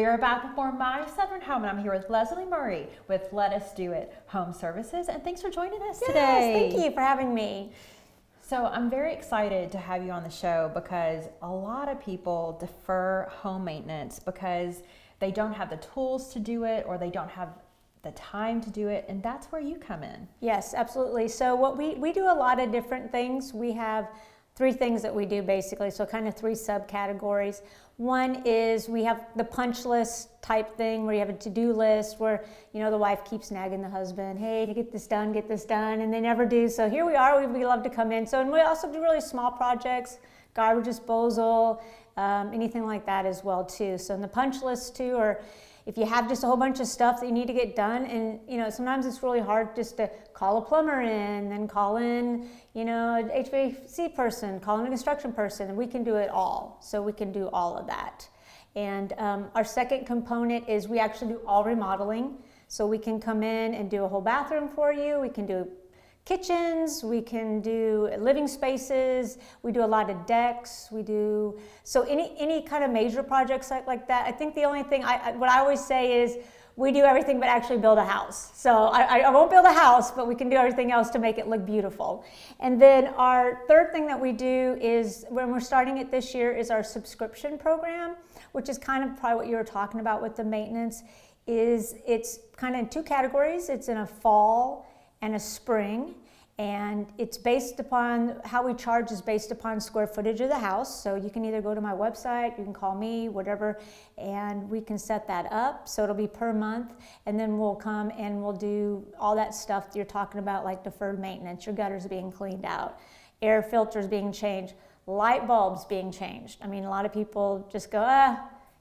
We're about For My Southern Home, and I'm here with Leslie Murray with Let Us Do It Home Services, and thanks for joining us today. Yes, thank you for having me. So I'm very excited to have you on the show because a lot of people defer home maintenance because they don't have the tools to do it or they don't have the time to do it, and that's where you come in. Yes, absolutely. So what we do a lot of different things. We have 3 things that we do basically, so kind of 3 subcategories. One is we have the punch list type thing where you have a to-do list where, you know, the wife keeps nagging the husband, hey, to get this done, and they never do. So here we are, we love to come in. So, and we also do really small projects, garbage disposal, anything like that as well too. So in the punch list too, or if you have just a whole bunch of stuff that you need to get done, and you know, sometimes it's really hard just to call a plumber in, then call in, you know, an HVAC person, call in a construction person, and we can do it all. So we can do all of that. And our second component is we actually do all remodeling. So we can come in and do a whole bathroom for you. We can do kitchens, we can do living spaces, we do a lot of decks, we do, so any kind of major projects like that. I think the only thing, what I always say is we do everything but actually build a house. So I won't build a house, but we can do everything else to make it look beautiful. And then our third thing that we do is, when we're starting it this year, is our subscription program, which is kind of probably what you were talking about with the maintenance. It's kind of in 2 categories. It's in a fall and a spring, and it's based upon, how we charge is based upon square footage of the house. So you can either go to my website, you can call me, whatever, and we can set that up. So it'll be per month, and then we'll come and we'll do all that stuff that you're talking about, like deferred maintenance, your gutters being cleaned out, air filters being changed, light bulbs being changed. I mean, a lot of people just go,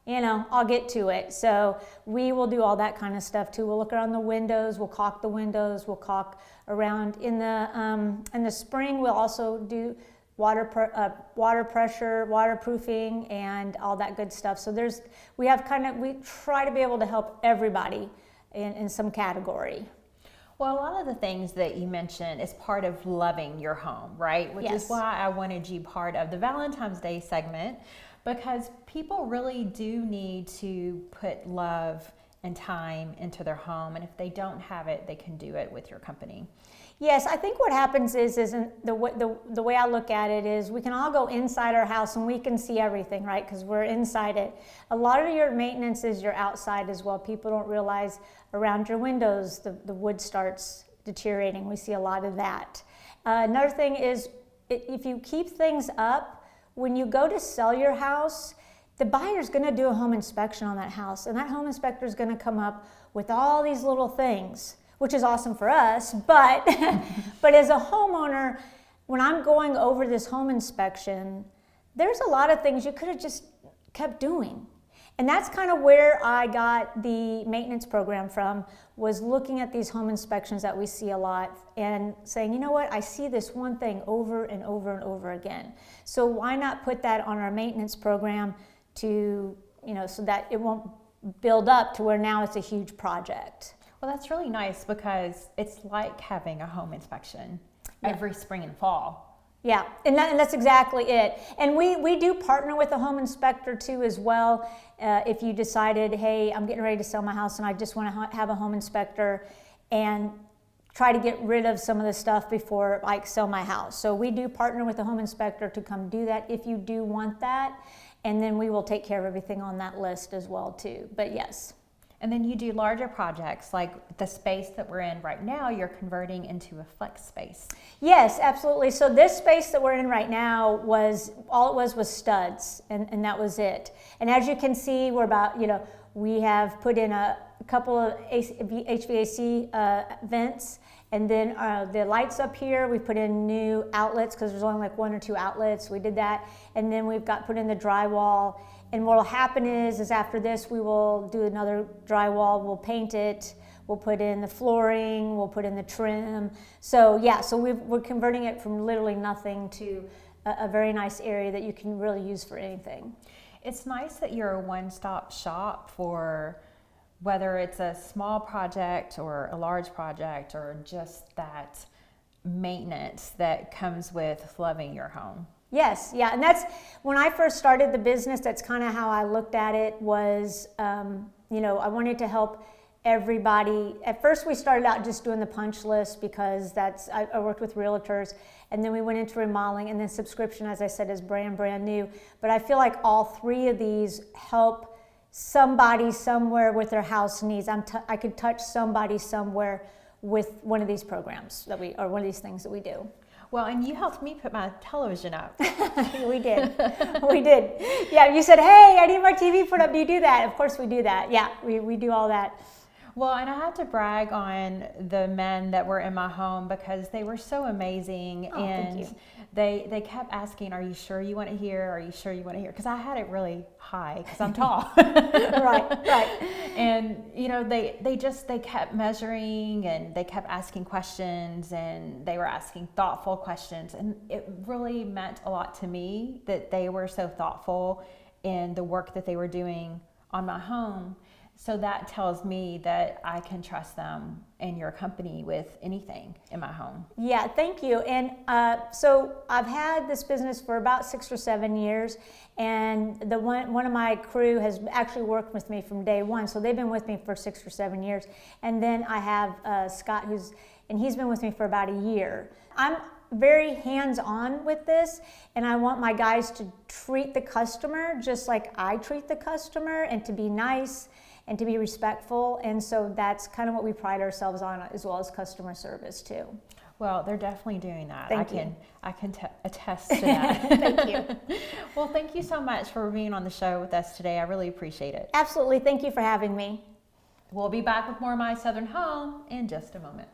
you know, I'll get to it. So we will do all that kind of stuff too. We'll look around the windows, we'll caulk the windows, we'll caulk around. In the spring, we'll also do water pressure, waterproofing, and all that good stuff. So we try to be able to help everybody in some category. Well, a lot of the things that you mentioned is part of loving your home, right? Which Yes. is why I wanted you part of the Valentine's Day segment, because people really do need to put love and time into their home, and if they don't have it, they can do it with your company. Yes, I think what happens is the way I look at it is we can all go inside our house and we can see everything, right? Because we're inside it. A lot of your maintenance is your outside as well. People don't realize around your windows the wood starts deteriorating. We see a lot of that. Another thing is if you keep things up, when you go to sell your house, the buyer's going to do a home inspection on that house, and that home inspector is going to come up with all these little things, which is awesome for us, but but as a homeowner, when I'm going over this home inspection, there's a lot of things you could have just kept doing. And that's kind of where I got the maintenance program from, was looking at these home inspections that we see a lot and saying, you know what, I see this one thing over and over and over again. So why not put that on our maintenance program to, you know, so that it won't build up to where now it's a huge project. Well, that's really nice because it's like having a home inspection every spring and fall. Yeah, and that's exactly it. And we do partner with a home inspector too as well. If you decided, hey, I'm getting ready to sell my house and I just want to have a home inspector and try to get rid of some of the stuff before I sell my house. So we do partner with a home inspector to come do that if you do want that. And then we will take care of everything on that list as well too. But yes. And then you do larger projects like the space that we're in right now, you're converting into a flex space. Yes, absolutely. So this space that we're in right now was studs, and that was it. And as you can see, we're about, you know, we have put in a couple of HVAC vents, and then the lights up here, we put in new outlets because there's only like 1 or 2 outlets. We did that. And then we've put in the drywall. And what will happen is after this, we will do another drywall, we'll paint it, we'll put in the flooring, we'll put in the trim. So yeah, so we're converting it from literally nothing to a very nice area that you can really use for anything. It's nice that you're a one-stop shop for whether it's a small project or a large project or just that maintenance that comes with loving your home. Yes, yeah, and that's when I first started the business. That's kind of how I looked at it. Was I wanted to help everybody. At first, we started out just doing the punch list because I worked with realtors, and then we went into remodeling, and then subscription, as I said, is brand new. But I feel like all three of these help somebody somewhere with their house needs. I could touch somebody somewhere with one of these programs or one of these things that we do. Well, and you helped me put my television up. We did. We did. Yeah, you said, hey, I need my TV put up. Do you do that? Of course we do that. Yeah, we do all that. Well, and I have to brag on the men that were in my home because they were so amazing. Oh, and thank you. They kept asking, are you sure you want to hear? Are you sure you want to hear? Because I had it really high because I'm tall. Right. And, they kept measuring and they kept asking questions and they were asking thoughtful questions. And it really meant a lot to me that they were so thoughtful in the work that they were doing on my home. So that tells me that I can trust them and your company with anything in my home. Yeah, thank you. And so I've had this business for about 6 or 7 years, and one of my crew has actually worked with me from day one. So they've been with me for 6 or 7 years. And then I have Scott, he's been with me for about a year. I'm very hands-on with this, and I want my guys to treat the customer just like I treat the customer, and to be nice and to be respectful. And so that's kind of what we pride ourselves on, as well as customer service too. Well, they're definitely doing that. Thank you. I can attest to that. Thank you. Well, thank you so much for being on the show with us today. I really appreciate it. Absolutely. Thank you for having me. We'll be back with more of My Southern Home in just a moment.